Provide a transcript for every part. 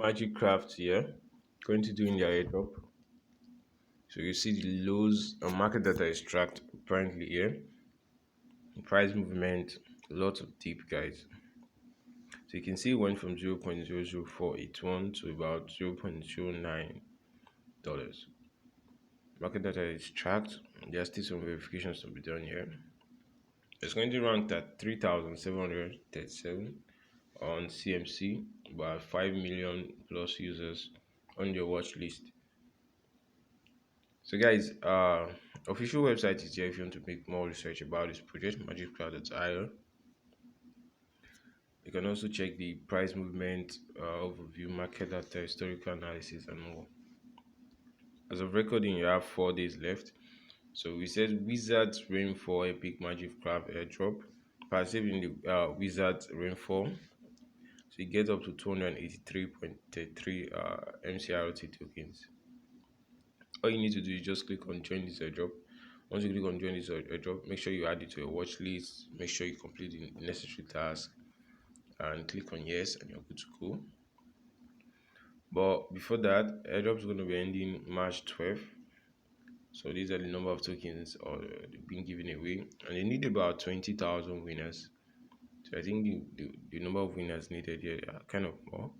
MagicCraft here, going to do in their airdrop. So you see the lows and market data is tracked apparently here. Price movement, lots of deep guys. So you can see it went from 0.00481 to about $0.09. Market data is tracked. There are still some verifications to be done here. It's going to rank at 3,737 on CMC, about 5 million plus users on your watch list. So guys, official website is here if you want to make more research about this project, MagicCraft.io. You can also check the price movement, overview, market data, historical analysis, and more. As of recording, you have 4 days left. So we said Wizards Rainfall Epic MagicCraft Airdrop, passive in the Wizards Rainfall. So you get up to 283.33 MCRT tokens. All you need to do is just click on join this airdrop. Once you click on join this airdrop, make sure you add it to your watch list. Make sure you complete the necessary tasks and click on yes, and you're good to go. But before that, airdrop is going to be ending March 12th. So these are the number of tokens being given away, and they need about 20,000 winners. So I think the number of winners needed here are kind of more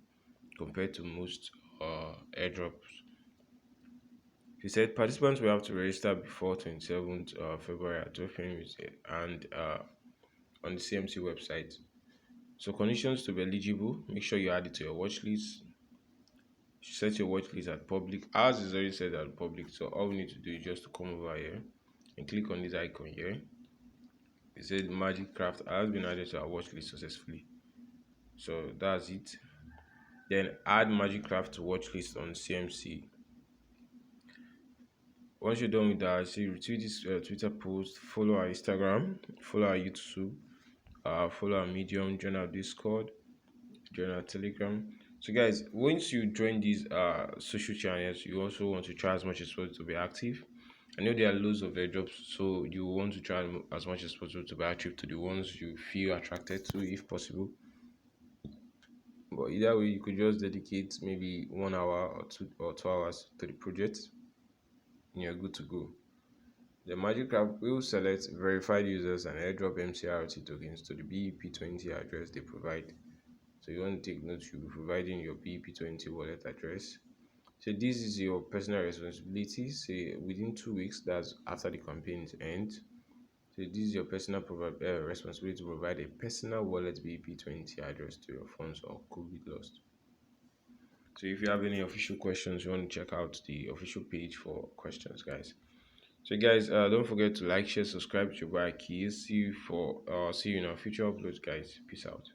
compared to most airdrops. He said participants will have to register before 27th February at 12 p.m. and on the CMC website. So conditions to be eligible: make sure you add it to your watch list. Set your watch list at public. Ours is already set at public, so all we need to do is just to come over here and click on this icon here. It says MagicCraft has been added to our watch list successfully. So that's it. Then add MagicCraft to watch list on CMC. Once you're done with that, see, retweet this Twitter post, follow our Instagram, follow our YouTube, follow our Medium, join our Discord, join our Telegram. So guys, once you join these social channels, you also want to try as much as possible to be active. I know there are loads of airdrops, so you want to try as much as possible to be active to the ones you feel attracted to, if possible. But either way, you could just dedicate maybe 1 hour or 2 hours to the project, and you're good to go. The MagicCraft will select verified users and airdrop MCRT tokens to the BEP20 address they provide. So you want to take note, you'll be providing your BEP20 wallet address. So this is your personal responsibility. Say within 2 weeks, that's after the campaign ends. So this is your personal responsibility to provide a personal wallet BEP20 address to your funds or could be lost. So if you have any official questions, you want to check out the official page for questions, guys. So guys, don't forget to like, share, subscribe to your boy Akahilz. See you in our future uploads, guys. Peace out.